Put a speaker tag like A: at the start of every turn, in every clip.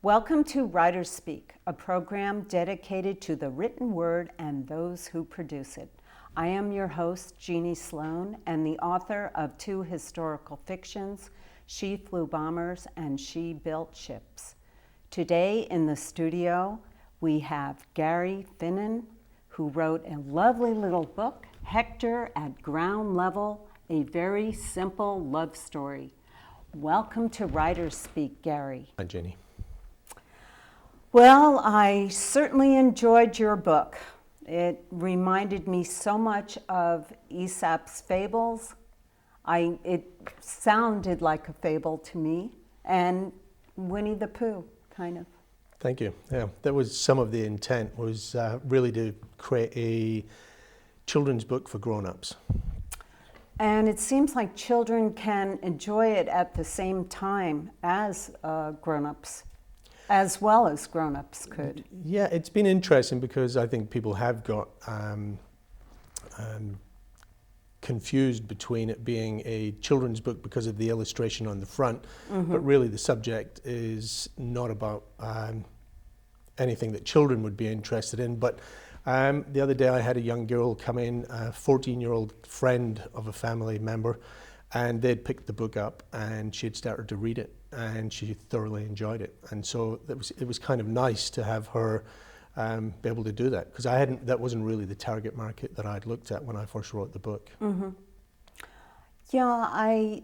A: Welcome to WriterSpeak, a program dedicated to the written word and those who produce it. I am your host, Jeane Slone, and the author of two historical fictions, She Flew Bombers and She Built Ships. Today in the studio, we have Gary Finnan, who wrote a lovely little book, Hector At Ground Level, a very simple love story. Welcome to WriterSpeak, Gary.
B: Hi, Jeannie.
A: Well, I certainly enjoyed your book. It reminded me so much of Aesop's fables. It sounded like a fable to me, and Winnie the Pooh, kind of.
B: Thank you. Yeah, that was some of the intent, was really to create a children's book for grown-ups.
A: And it seems like children can enjoy it at the same time as grown-ups, as well as grown-ups could.
B: Yeah, it's been interesting because I think people have got confused between it being a children's book because of the illustration on the front, but really the subject is not about anything that children would be interested in. But the other day I had a young girl come in, a 14-year-old friend of a family member, and they'd picked the book up and she had started to read it and she thoroughly enjoyed it. And so it was kind of nice to have her be able to do that, because that wasn't really the target market that I'd looked at when I first wrote the book.
A: Yeah, I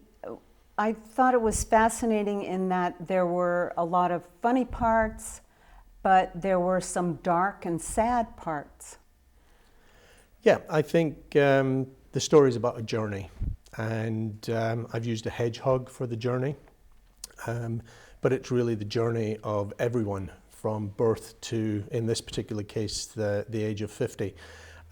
A: thought it was fascinating in that there were a lot of funny parts, but there were some dark and sad parts.
B: Yeah, I think the story is about a journey, and I've used a hedgehog for the journey, but it's really the journey of everyone from birth to, in this particular case, the age of 50.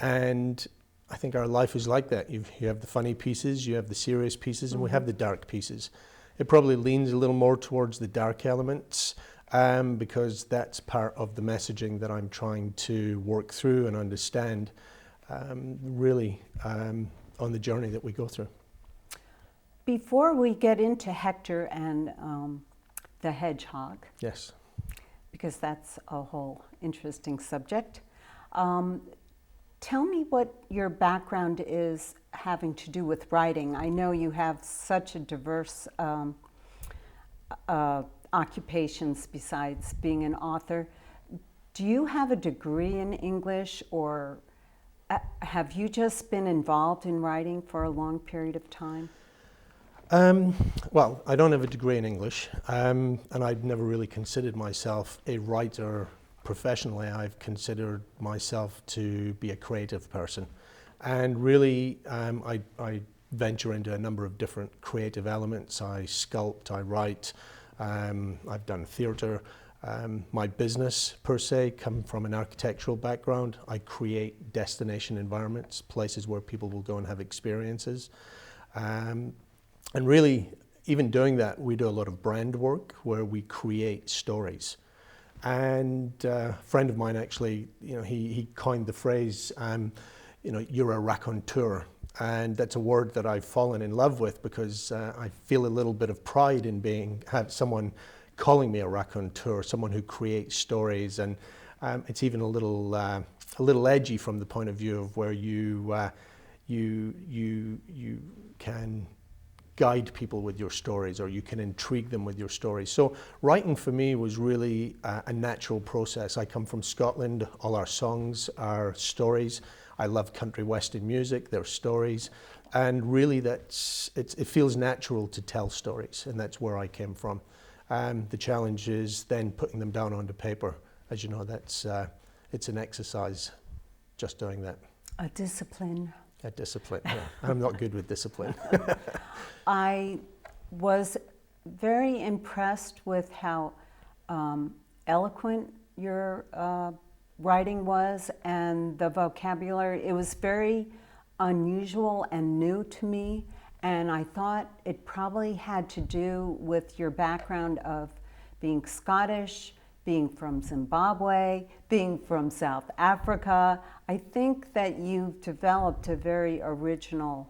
B: And I think our life is like that. You have the funny pieces, you have the serious pieces, and we have the dark pieces. It probably leans a little more towards the dark elements, because that's part of the messaging that I'm trying to work through and understand, really on the journey that we go through.
A: Before we get into Hector and the hedgehog,
B: Yes.
A: because that's a whole interesting subject, tell me what your background is having to do with writing. I know you have such a diverse occupations besides being an author. Do you have a degree in English, or have you just been involved in writing for a long period of time?
B: Well, I don't have a degree in English, and I've never really considered myself a writer professionally. I've considered myself to be a creative person, and really I venture into a number of different creative elements. I sculpt, I write, I've done theatre. My business, per se, come from an architectural background. I create destination environments, places where people will go and have experiences. And really, even doing that, we do a lot of brand work where we create stories. And a friend of mine actually, he coined the phrase, you're a raconteur. And that's a word that I've fallen in love with, because I feel a little bit of pride in have someone calling me a raconteur, someone who creates stories. And it's even a little edgy from the point of view of where you can guide people with your stories, or you can intrigue them with your stories. So writing for me was really a natural process. I come from Scotland. All our songs are stories. I love country western music, they're stories. And really it feels natural to tell stories, and that's where I came from. The challenge is then putting them down onto paper. As you know, it's an exercise, just doing that.
A: A discipline.
B: A discipline, yeah. I'm not good with discipline.
A: I was very impressed with how eloquent your writing was, and the vocabulary. It was very unusual and new to me, and I thought it probably had to do with your background of being Scottish, being from Zimbabwe, being from South Africa. I think that you've developed a very original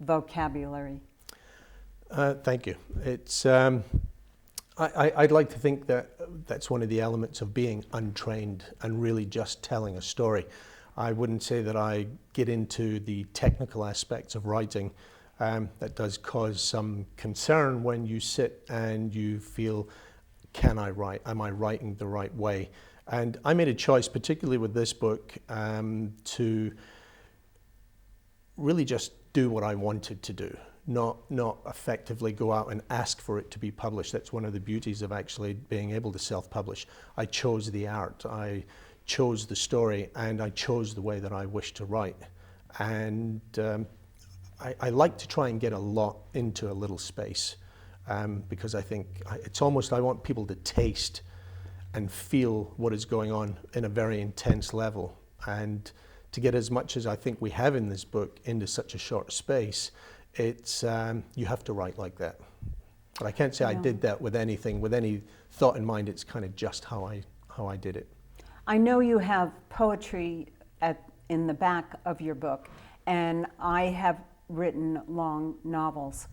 A: vocabulary.
B: Thank you. It's I'd like to think that that's one of the elements of being untrained and really just telling a story. I wouldn't say that I get into the technical aspects of writing. That does cause some concern when you sit and you feel, can I write? Am I writing the right way? And I made a choice, particularly with this book, to really just do what I wanted to do, not effectively go out and ask for it to be published. That's one of the beauties of actually being able to self-publish. I chose the art, I chose the story, and I chose the way that I wish to write. And I like to try and get a lot into a little space, because I think it's almost, I want people to taste and feel what is going on in a very intense level. And to get as much as I think we have in this book into such a short space, it's you have to write like that. But I can't say I did that with anything, with any thought in mind. It's kind of just how I did it.
A: I know you have poetry in the back of your book, and I have written long novels.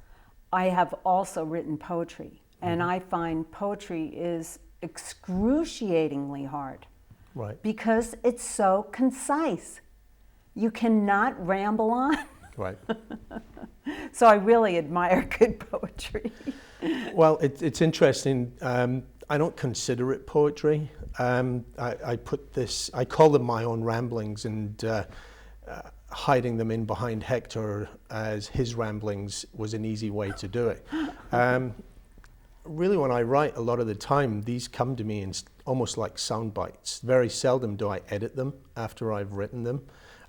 A: I have also written poetry, and I find poetry is excruciatingly hard.
B: Right.
A: Because it's so concise. You cannot ramble on.
B: Right.
A: So I really admire good poetry.
B: Well, it's interesting. I don't consider it poetry. I call them my own ramblings, and hiding them in behind Hector as his ramblings was an easy way to do it. Really, when I write, a lot of the time, these come to me in almost like sound bites. Very seldom do I edit them after I've written them.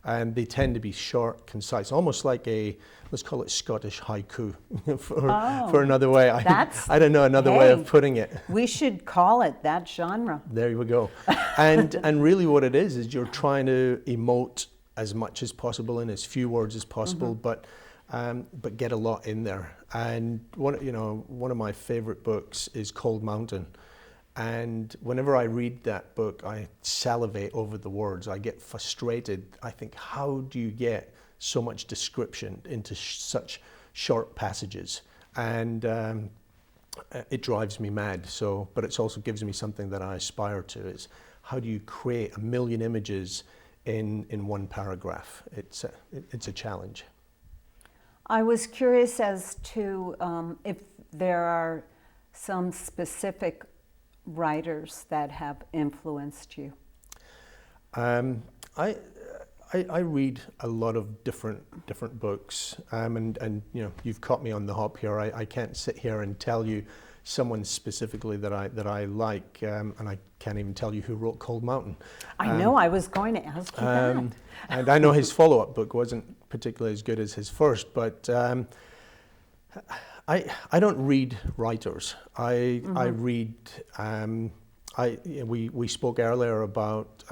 B: And they tend to be short, concise, almost like a, let's call it Scottish haiku, for another way. I don't know another way of putting it.
A: We should call it that genre.
B: There you go. And really what it is you're trying to emote as much as possible in as few words as possible, but get a lot in there. And one of my favorite books is Cold Mountain. And whenever I read that book, I salivate over the words. I get frustrated. I think, how do you get so much description into such short passages? And it drives me mad. But it also gives me something that I aspire to. Is how do you create 1 million images in one paragraph? It's a challenge.
A: I was curious as to if there are some specific writers that have influenced you.
B: I read a lot of different books, and you've caught me on the hop here. I can't sit here and tell you someone specifically that I like, and I can't even tell you who wrote Cold Mountain.
A: I know, I was going to ask you that.
B: And I know his follow-up book wasn't particularly as good as his first, but I don't read writers. I read. We spoke earlier about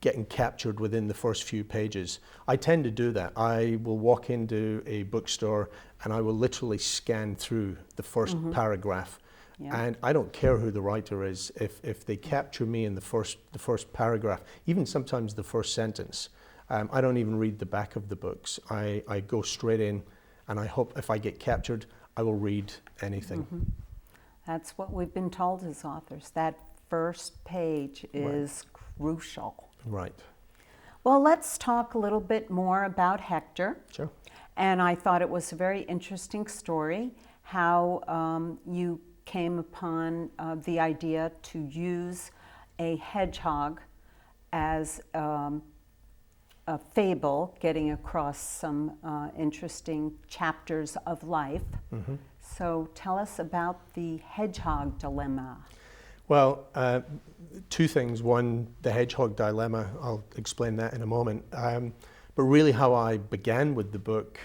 B: getting captured within the first few pages. I tend to do that. I will walk into a bookstore and I will literally scan through the first paragraph, and I don't care who the writer is. If they capture me in the first paragraph, even sometimes the first sentence, I don't even read the back of the books. I go straight in. And I hope if I get captured, I will read anything.
A: That's what we've been told as authors. That first page is crucial.
B: Right.
A: Well, let's talk a little bit more about Hector.
B: Sure.
A: And I thought it was a very interesting story, how you came upon the idea to use a hedgehog as a fable, getting across some interesting chapters of life. So tell us about the Hedgehog Dilemma.
B: Well, two things. One, the Hedgehog Dilemma, I'll explain that in a moment. But really how I began with the book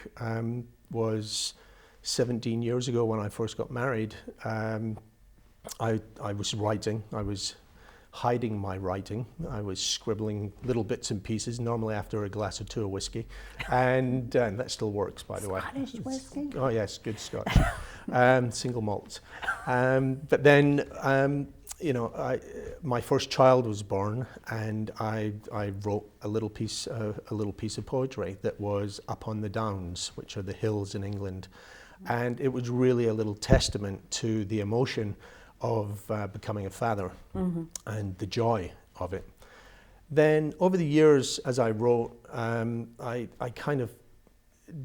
B: was 17 years ago when I first got married. I was writing. I was hiding my writing. I was scribbling little bits and pieces, normally after a glass or two of whiskey. And that still works, by the way.
A: Scottish whiskey?
B: Oh yes, good Scotch. Single malts. But then, my first child was born, and I wrote a little piece of poetry that was Up on the Downs, which are the hills in England. And it was really a little testament to the emotion of becoming a father and the joy of it. Then over the years, as I wrote, I kind of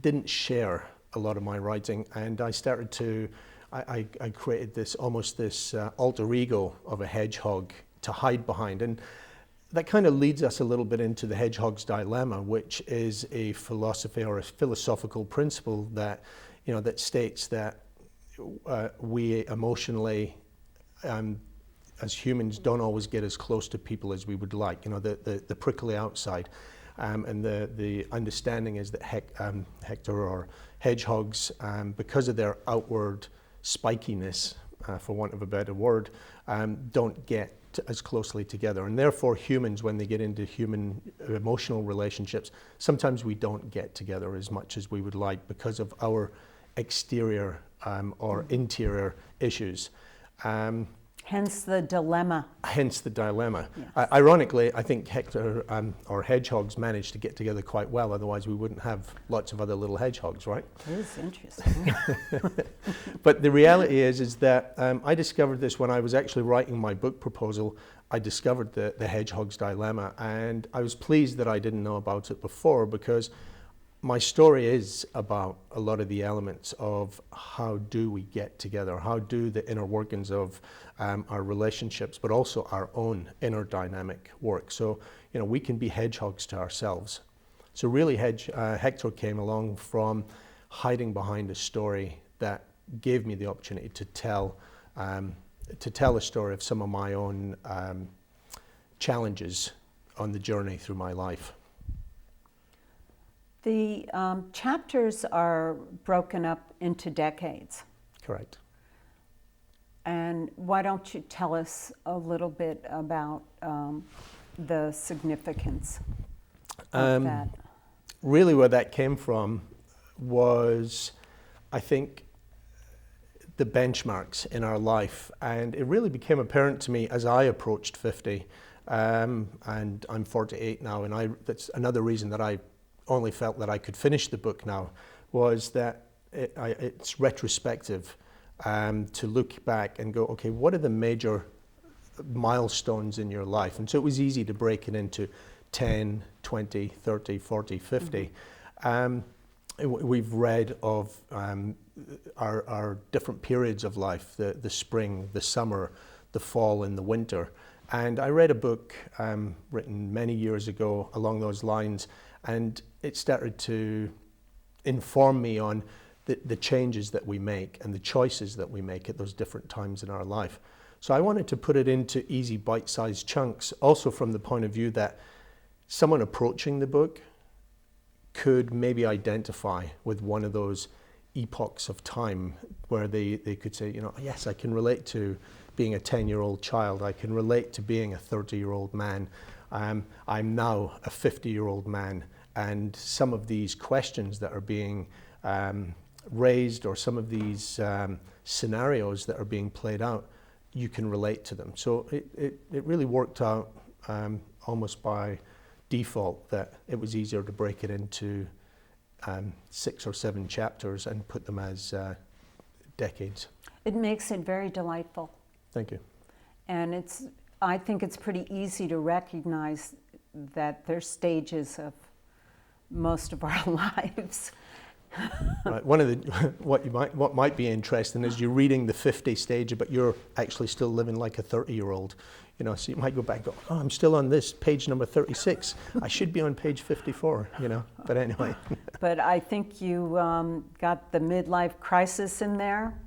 B: didn't share a lot of my writing, and I started to, I created this alter ego of a hedgehog to hide behind. And that kind of leads us a little bit into the Hedgehog's Dilemma, which is a philosophy or a philosophical principle that, that states that we emotionally, as humans, don't always get as close to people as we would like. The prickly outside, and the understanding is that Hector or hedgehogs, because of their outward spikiness, for want of a better word, don't get as closely together, and therefore humans, when they get into human emotional relationships, sometimes we don't get together as much as we would like because of our exterior or interior issues.
A: Hence the dilemma.
B: Hence the dilemma.
A: Yes.
B: Ironically, I think Hector or hedgehogs managed to get together quite well, otherwise we wouldn't have lots of other little hedgehogs, right?
A: It is interesting.
B: But the reality is that I discovered this when I was actually writing my book proposal. I discovered the Hedgehog's Dilemma, and I was pleased that I didn't know about it before, because my story is about a lot of the elements of how do we get together, how do the inner workings of our relationships, but also our own inner dynamic work. So, we can be hedgehogs to ourselves. So really Hector came along from hiding behind a story that gave me the opportunity to tell a story of some of my own challenges on the journey through my life.
A: The chapters are broken up into decades.
B: Correct.
A: And why don't you tell us a little bit about the significance of that?
B: Really where that came from was, I think, the benchmarks in our life. And it really became apparent to me as I approached 50, and I'm 48 now, and that's another reason that I only felt that I could finish the book now, was that it's retrospective, to look back and go, okay, what are the major milestones in your life? And so it was easy to break it into 10, 20, 30, 40, 50. We've read of our different periods of life, the spring, the summer, the fall, and the winter. And I read a book written many years ago along those lines, and it started to inform me on the changes that we make and the choices that we make at those different times in our life. So I wanted to put it into easy bite-sized chunks, also from the point of view that someone approaching the book could maybe identify with one of those epochs of time where they could say, yes, I can relate to being a 10-year-old child. I can relate to being a 30-year-old man. I'm now a 50-year-old man. And some of these questions that are being raised, or some of these scenarios that are being played out, you can relate to them. So it really worked out almost by default that it was easier to break it into 6 or 7 chapters and put them as decades.
A: It makes it very delightful.
B: Thank you.
A: And I think it's pretty easy to recognize that there's stages of most of our lives.
B: Right. One of the what might be interesting is you're reading the 50 stage, but you're actually still living like a 30-year-old. So you might go back and go, oh, I'm still on this page number 36. I should be on page 54. But anyway.
A: But I think you got the midlife crisis in there,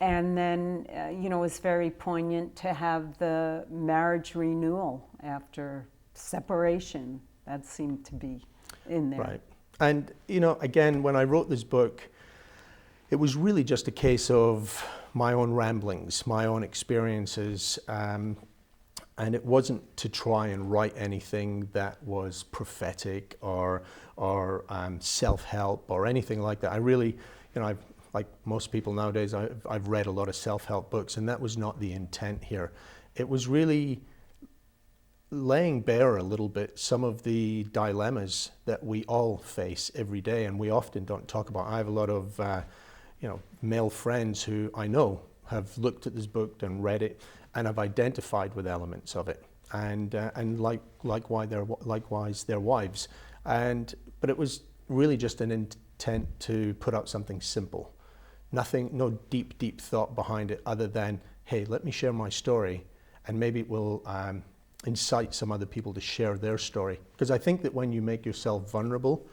A: and then it was very poignant to have the marriage renewal after separation. That seemed to be in there.
B: Right. And, again, when I wrote this book, it was really just a case of my own ramblings, my own experiences, and it wasn't to try and write anything that was prophetic or self-help or anything like that. I really, like most people nowadays, I've read a lot of self-help books, and that was not the intent here. It was really laying bare a little bit some of the dilemmas that we all face every day, and we often don't talk about. I have a lot of male friends who I know have looked at this book and read it and have identified with elements of it, and likewise their wives. But it was really just an intent to put out something simple. Nothing, no deep thought behind it other than, hey, let me share my story, and maybe it will incite some other people to share their story. Because I think that when you make yourself vulnerable,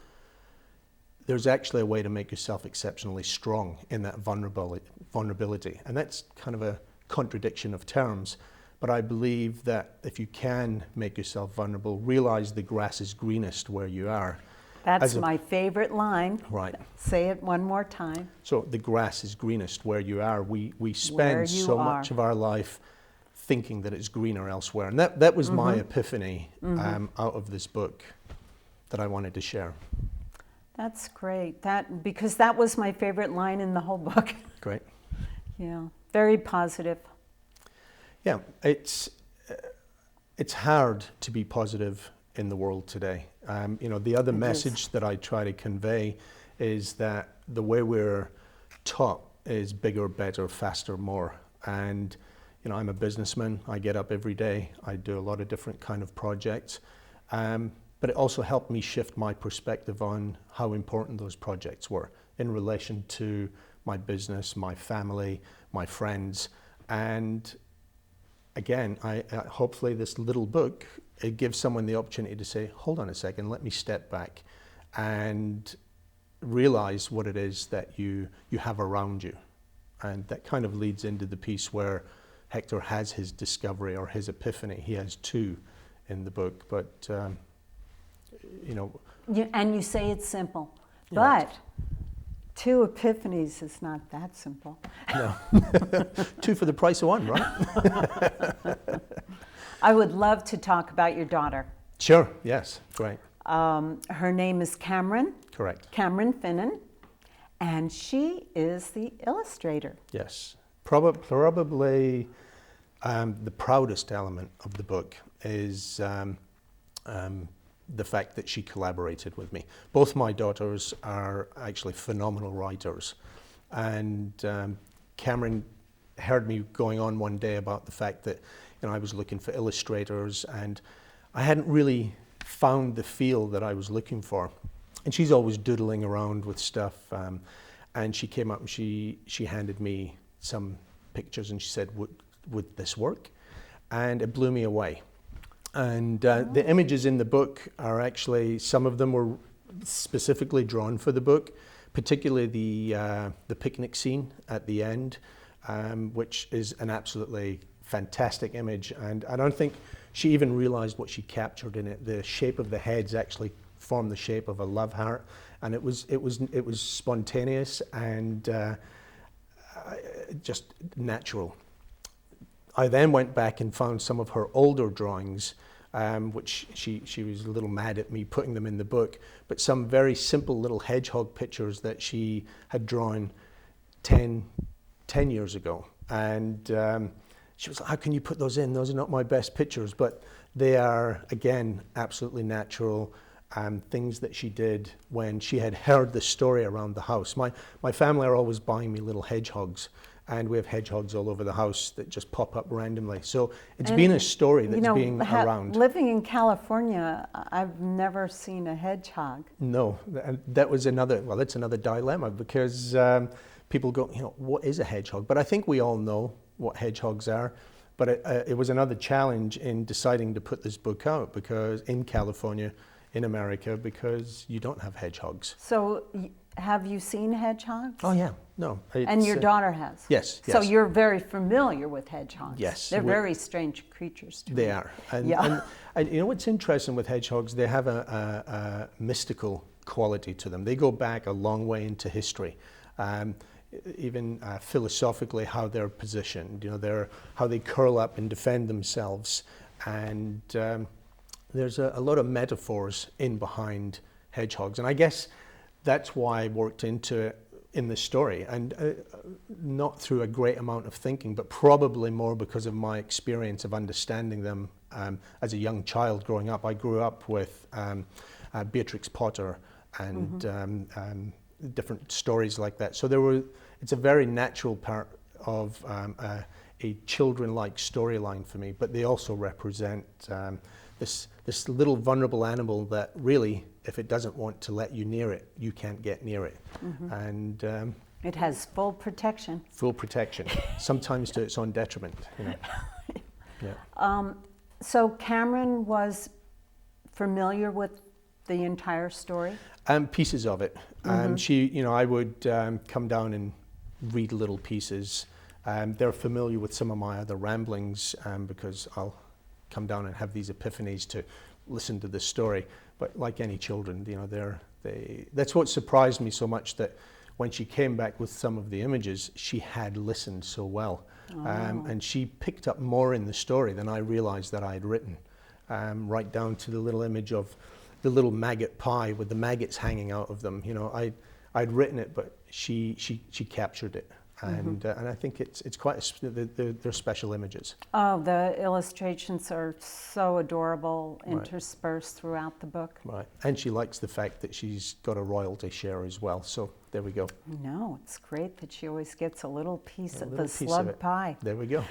B: there's actually a way to make yourself exceptionally strong in that vulnerability. And that's kind of a contradiction of terms. But I believe that if you can make yourself vulnerable, realize the grass is greenest where you are.
A: That's my favorite line.
B: Right.
A: Say it one more time.
B: So the grass is greenest where you are. We spend so much of our life thinking that it's greener elsewhere. And that was my epiphany out of this book that I wanted to share.
A: That's great. Because that was my favorite line in the whole book.
B: Great.
A: Yeah, very positive.
B: Yeah, it's hard to be positive in the world today. The other message that I try to convey is that the way we're taught is bigger, better, faster, more. And I'm a businessman. I get up every day. I do a lot of different kind of projects. But it also helped me shift my perspective on how important those projects were in relation to my business, my family, my friends. And again, hopefully this little book, it gives someone the opportunity to say, hold on a second, let me step back and realize what it is that you have around you. And that kind of leads into the piece where Hector has his discovery or his epiphany. He has two in the book, but
A: And you say it's simple,
B: Yeah.
A: but two epiphanies is not that simple.
B: No. Two for the price of one, right?
A: I would love to talk about your daughter.
B: Sure, yes, great.
A: Her name is Cameron.
B: Correct.
A: Cameron Finnan, and she is the illustrator.
B: Yes. Probably the proudest element of the book is the fact that she collaborated with me. Both my daughters are actually phenomenal writers. And Cameron heard me going on one day about the fact that I was looking for illustrators, and I hadn't really found the feel that I was looking for. And she's always doodling around with stuff. And she came up and she handed me some pictures and she said, would this work? And it blew me away. And the images in the book are actually, some of them were specifically drawn for the book, particularly the picnic scene at the end, which is an absolutely fantastic image. And I don't think she even realized what she captured in it. The shape of the heads actually formed the shape of a love heart, and it was spontaneous and just natural. I then went back and found some of her older drawings, which she was a little mad at me putting them in the book, but some very simple little hedgehog pictures that she had drawn 10 years ago. And she was like, how can you put those in? Those are not my best pictures, but they are, again, absolutely natural. Things that she did when she had heard the story around the house. My family are always buying me little hedgehogs, and we have hedgehogs all over the house that just pop up randomly. So it's been a story that's being around.
A: Living in California, I've never seen a hedgehog.
B: No, and that was that's another dilemma, because people go, what is a hedgehog? But I think we all know what hedgehogs are. But it was another challenge in deciding to put this book out, because in California, in America, because you don't have hedgehogs.
A: So have you seen hedgehogs?
B: Oh yeah, no.
A: And your daughter has?
B: Yes.
A: So you're very familiar with hedgehogs?
B: Yes.
A: They're very strange creatures to me.
B: They are. And what's interesting with hedgehogs, they have a mystical quality to them. They go back a long way into history. Even philosophically, how they're positioned, how they curl up and defend themselves. And there's a lot of metaphors in behind hedgehogs. And I guess that's why I worked into it in the story, and not through a great amount of thinking, but probably more because of my experience of understanding them as a young child growing up. I grew up with Beatrix Potter and different stories like that. So it's a very natural part of a children-like storyline for me, but they also represent this little vulnerable animal that really, if it doesn't want to let you near it, you can't get near it. And
A: it has full protection.
B: full protection, sometimes to its own detriment. You know. Yeah.
A: So Cameron was familiar with the entire story?
B: Pieces of it. I would come down and read little pieces. They're familiar with some of my other ramblings because I'll come down and have these epiphanies to listen to the story. But like any children, you know, that's what surprised me so much, that when she came back with some of the images, she had listened so well. And she picked up more in the story than I realized that I had written, right down to the little image of the little maggot pie with the maggots hanging out of them. You know, I'd written it, but she captured it. And I think it's quite they're special images.
A: Oh, the illustrations are so adorable, interspersed throughout the book.
B: Right, and she likes the fact that she's got a royalty share as well. So there we go.
A: No, it's great that she always gets a little piece of the slug pie.
B: There we go.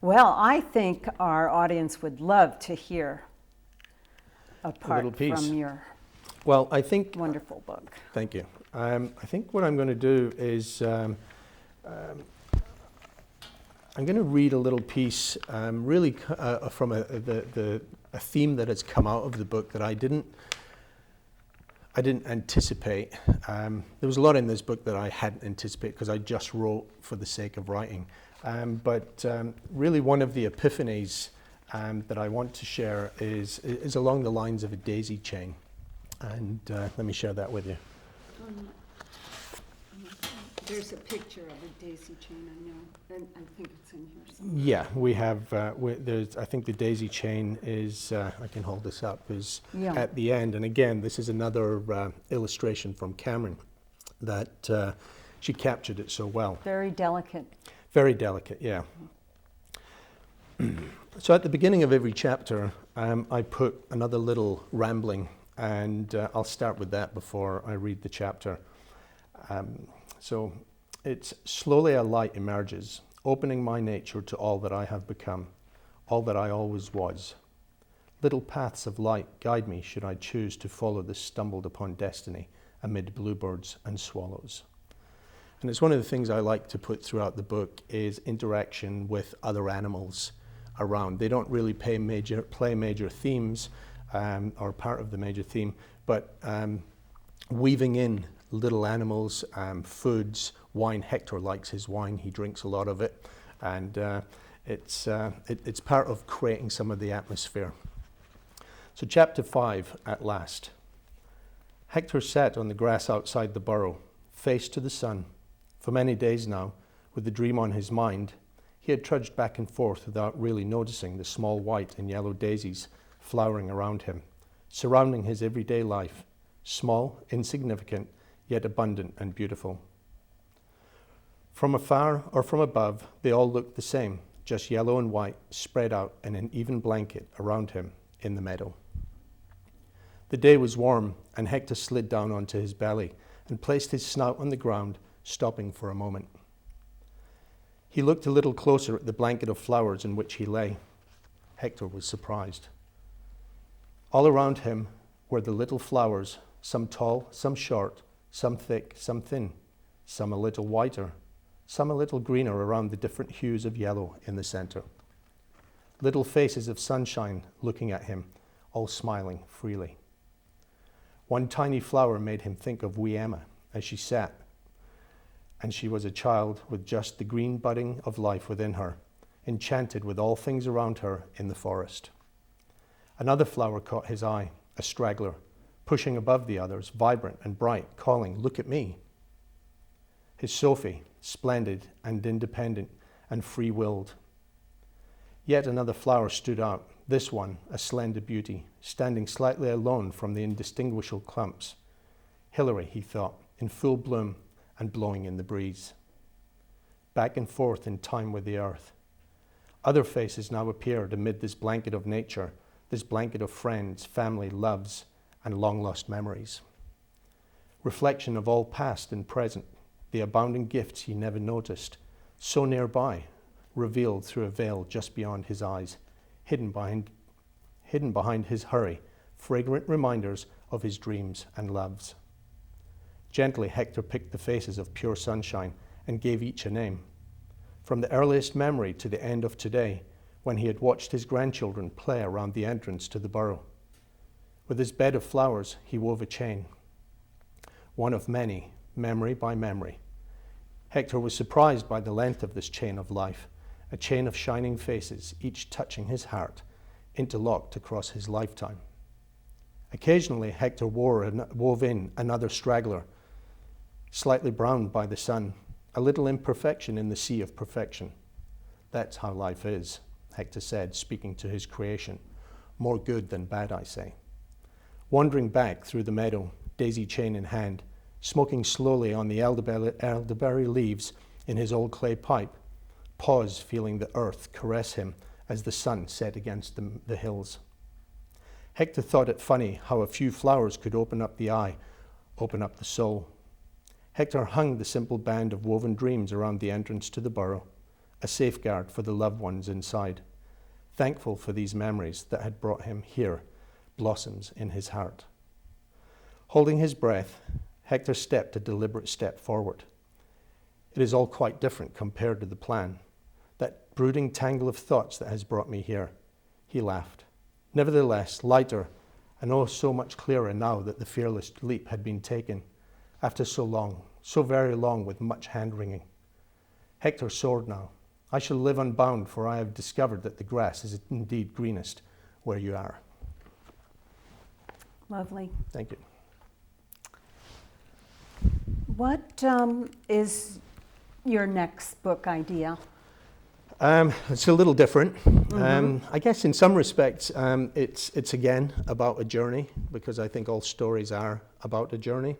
A: Well, I think our audience would love to hear a part from your wonderful book.
B: Thank you. I think what I'm going to do is I'm going to read a little piece, really from a theme that has come out of the book that I didn't anticipate. There was a lot in this book that I hadn't anticipated because I just wrote for the sake of writing. But really, one of the epiphanies that I want to share is along the lines of a daisy chain, and let me share that with you.
A: There's a picture of a daisy chain, I know, and I think it's in here somewhere.
B: Yeah, we have. I think the daisy chain is. I can hold this up. Is at the end, and again, this is another illustration from Cameron that she captured it so well.
A: Very delicate.
B: Very delicate, yeah. So at the beginning of every chapter, I put another little rambling, and I'll start with that before I read the chapter. So it's slowly a light emerges, opening my nature to all that I have become, all that I always was. Little paths of light guide me should I choose to follow this stumbled upon destiny amid bluebirds and swallows. And it's one of the things I like to put throughout the book is interaction with other animals around. They don't really play major themes or part of the major theme, but weaving in little animals, foods, wine. Hector likes his wine. He drinks a lot of it. And it's part of creating some of the atmosphere. So chapter 5, at last. Hector sat on the grass outside the burrow, face to the sun. For many days now, with the dream on his mind, he had trudged back and forth without really noticing the small white and yellow daisies flowering around him, surrounding his everyday life, small, insignificant, yet abundant and beautiful. From afar or from above, they all looked the same, just yellow and white, spread out in an even blanket around him in the meadow. The day was warm, and Hector slid down onto his belly and placed his snout on the ground, stopping for a moment. He looked a little closer at the blanket of flowers in which he lay. Hector was surprised. All around him were the little flowers, some tall, some short, some thick, some thin, some a little whiter, some a little greener around the different hues of yellow in the center. Little faces of sunshine looking at him, all smiling freely. One tiny flower made him think of wee Emma as she sat, and she was a child with just the green budding of life within her, enchanted with all things around her in the forest. Another flower caught his eye, a straggler, pushing above the others, vibrant and bright, calling, "Look at me." His Sophie, splendid and independent and free-willed. Yet another flower stood out, this one a slender beauty, standing slightly alone from the indistinguishable clumps. Hilary, he thought, in full bloom and blowing in the breeze. Back and forth in time with the earth. Other faces now appeared amid this blanket of nature, this blanket of friends, family, loves, and long-lost memories. reflection of all past and present, the abounding gifts he never noticed, so nearby, revealed through a veil just beyond his eyes, hidden behind his hurry, fragrant reminders of his dreams and loves. Gently, Hector picked the faces of pure sunshine and gave each a name. From the earliest memory to the end of today, when he had watched his grandchildren play around the entrance to the burrow. With his bed of flowers, he wove a chain, one of many, memory by memory. Hector was surprised by the length of this chain of life, a chain of shining faces, each touching his heart, interlocked across his lifetime. Occasionally, Hector wove in another straggler, slightly browned by the sun, a little imperfection in the sea of perfection. That's how life is, Hector said, speaking to his creation. More good than bad, I say. Wandering back through the meadow, daisy chain in hand, smoking slowly on the elderberry leaves in his old clay pipe, pause feeling the earth caress him as the sun set against the hills. Hector thought it funny how a few flowers could open up the eye, open up the soul. Hector hung the simple band of woven dreams around the entrance to the burrow, a safeguard for the loved ones inside, thankful for these memories that had brought him here, blossoms in his heart. Holding his breath, Hector stepped a deliberate step forward. It is all quite different compared to the plan, that brooding tangle of thoughts that has brought me here. He laughed. Nevertheless, lighter, and oh so much clearer now that the fearless leap had been taken, after so long, so very long with much hand-wringing. Hector soared now. I shall live unbound, for I have discovered that the grass is indeed greenest where you are.
A: Lovely.
B: Thank you.
A: What is your next book idea?
B: It's a little different. I guess in some respects, it's again about a journey, because I think all stories are about a journey.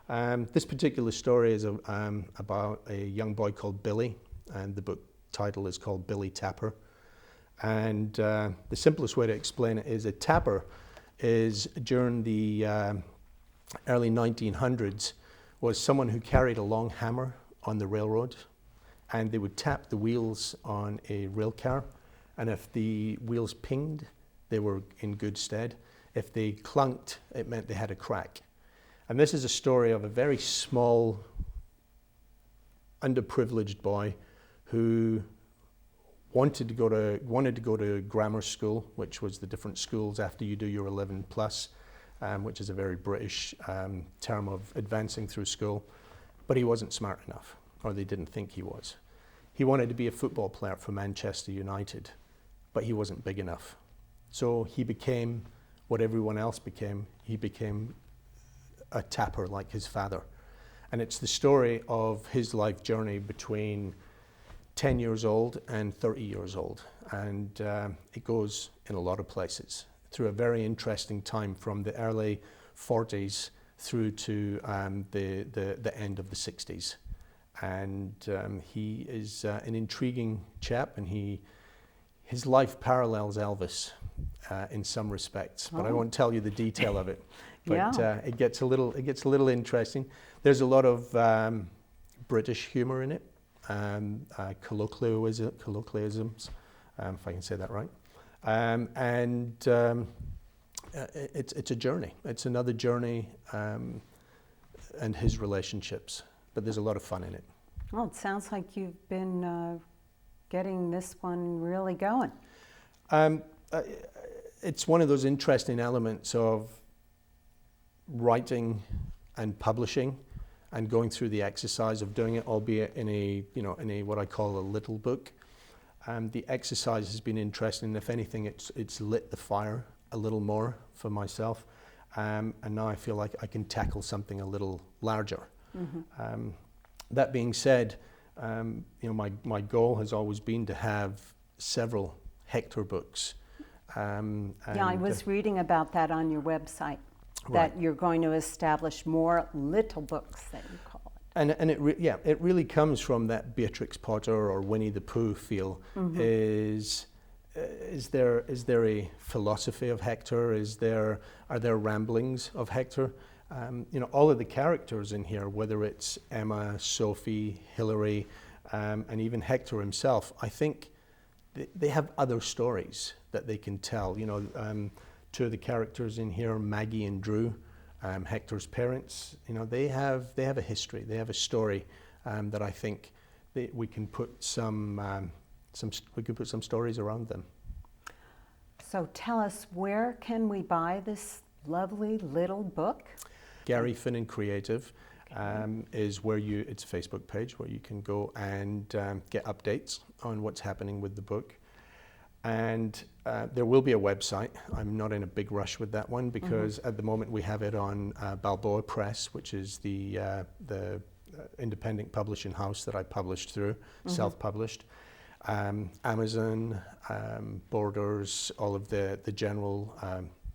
B: This particular story is about a young boy called Billy, and the book title is called Billy Tapper. And the simplest way to explain it is a tapper is, during the early 1900s, was someone who carried a long hammer on the railroad, and they would tap the wheels on a rail car, and if the wheels pinged, they were in good stead. If they clunked, it meant they had a crack. And this is a story of a very small, underprivileged boy who wanted to go to grammar school, which was the different schools after you do your 11 plus, which is a very British term of advancing through school, but he wasn't smart enough, or they didn't think he was. He wanted to be a football player for Manchester United, but he wasn't big enough. So he became what everyone else became. He became a tapper like his father. And it's the story of his life journey between 10 years old and 30 years old. And it goes in a lot of places through a very interesting time from the early 40s through to the end of the 60s. And he is an intriguing chap, and his life parallels Elvis in some respects, but I won't tell you the detail of it. But it gets a little interesting. There's a lot of British humor in it, colloquialisms, if I can say that right. It's a journey. It's another journey, and his relationships. But there's a lot of fun in it.
A: Well, it sounds like you've been getting this one really going.
B: It's one of those interesting elements of writing and publishing, and going through the exercise of doing it, albeit in a what I call a little book. The exercise has been interesting. If anything, it's lit the fire a little more for myself, and now I feel like I can tackle something a little larger. Mm-hmm. That being said, my goal has always been to have several Hector books.
A: I was reading about that on your website,
B: right,
A: that you're going to establish more little books, that you call it.
B: And it really comes from that Beatrix Potter or Winnie the Pooh feel. Mm-hmm. Is there a philosophy of Hector? Are there ramblings of Hector? All of the characters in here, whether it's Emma, Sophie, Hilary, and even Hector himself, I think they have other stories that they can tell. Two of the characters in here, Maggie and Drew, Hector's parents, they have a history, they have a story that I think we can put some stories around them.
A: So tell us, where can we buy this lovely little book?
B: Gary Finnan Creative is where it's a Facebook page where you can go and get updates on what's happening with the book. And there will be a website. I'm not in a big rush with that one because at the moment we have it on Balboa Press, which is the independent publishing house that I published through, self-published. Amazon, Borders, all of the general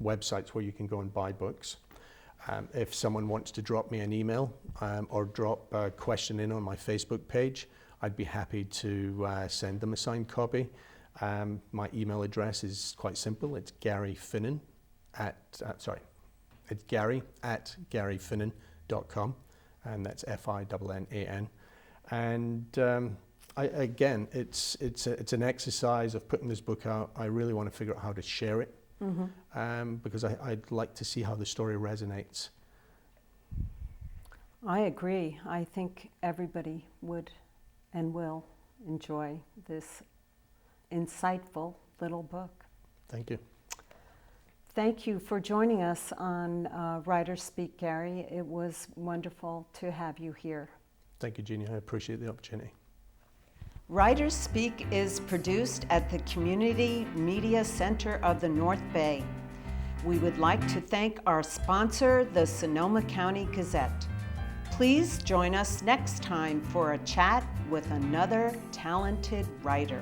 B: websites where you can go and buy books. If someone wants to drop me an email or drop a question in on my Facebook page, I'd be happy to send them a signed copy. My email address is quite simple. It's Gary at garyfinnan.com, and that's Finnan. And again, it's an exercise of putting this book out. I really want to figure out how to share it because I'd like to see how the story resonates.
A: I agree. I think everybody would and will enjoy this insightful little book.
B: Thank you.
A: Thank you for joining us on WriterSpeak, Gary. It was wonderful to have you here.
B: Thank you, Jeane. I appreciate the opportunity.
A: WriterSpeak is produced at the Community Media Center of the North Bay. We would like to thank our sponsor, the Sonoma County Gazette. Please join us next time for a chat with another talented writer.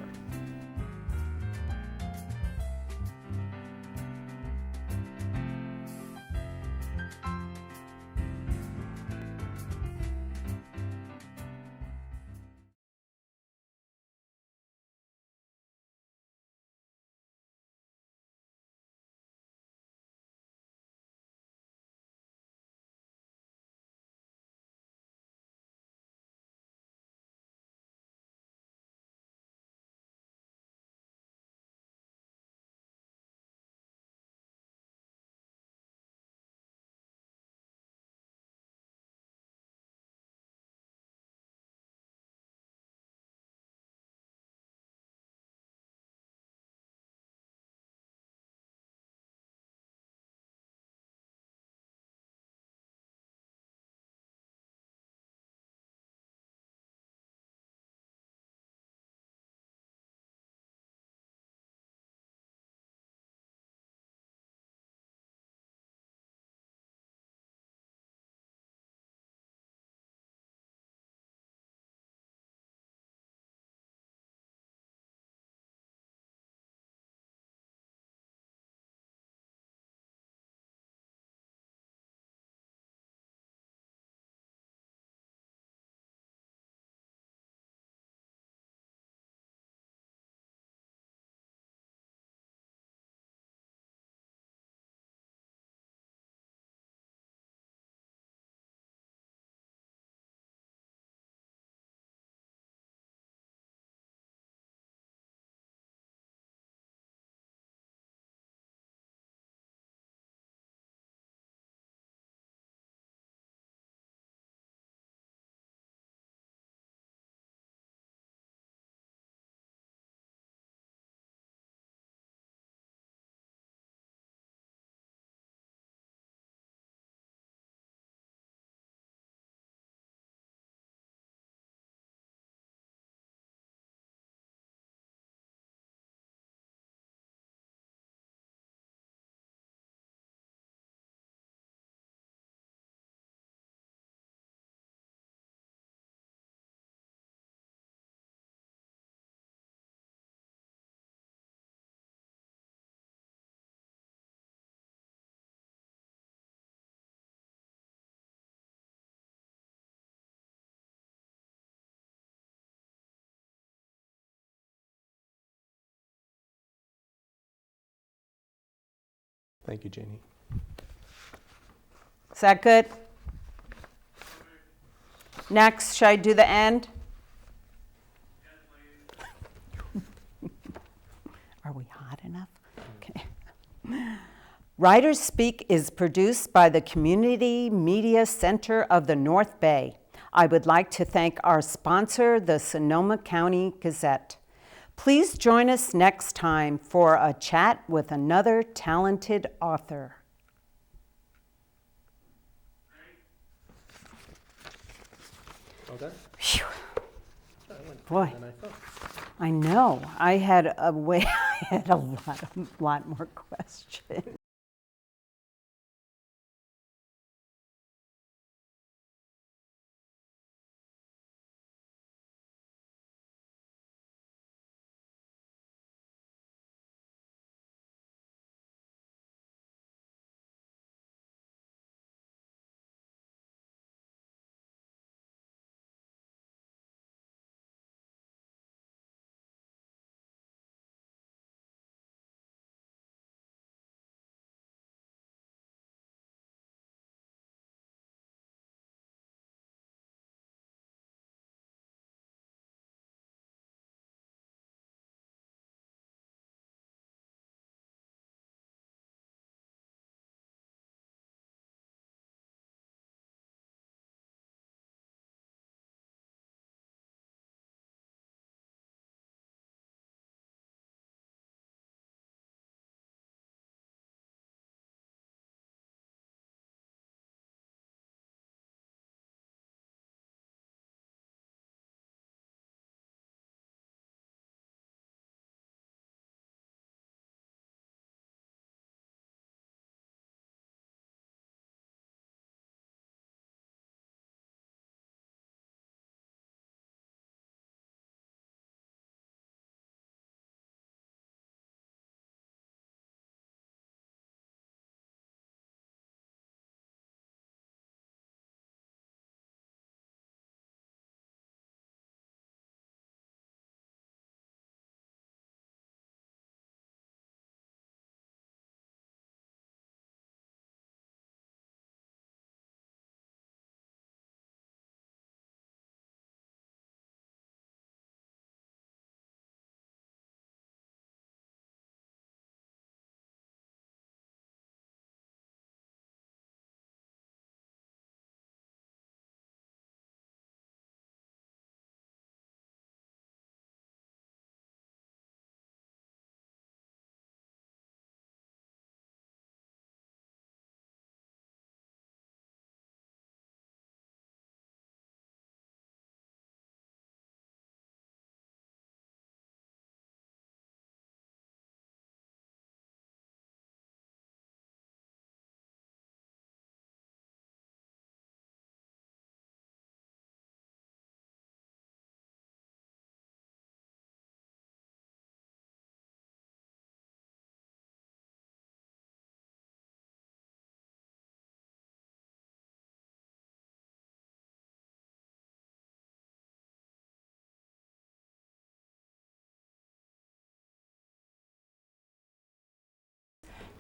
B: Thank you, Jeane.
A: Is that good? Next, should I do the end? Are we hot enough? Okay. WriterSpeak is produced by the Community Media Center of the North Bay. I would like to thank our sponsor, the Sonoma County Gazette. Please join us next time for a chat with another talented author.
B: Okay.
A: Phew.
B: Boy.
A: Boy, I know. I had a lot more questions.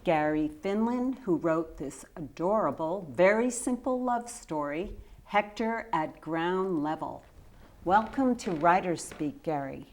A: Gary Finnan, who wrote this adorable, very simple love story, Hector at Ground Level. Welcome to WriterSpeak, Gary.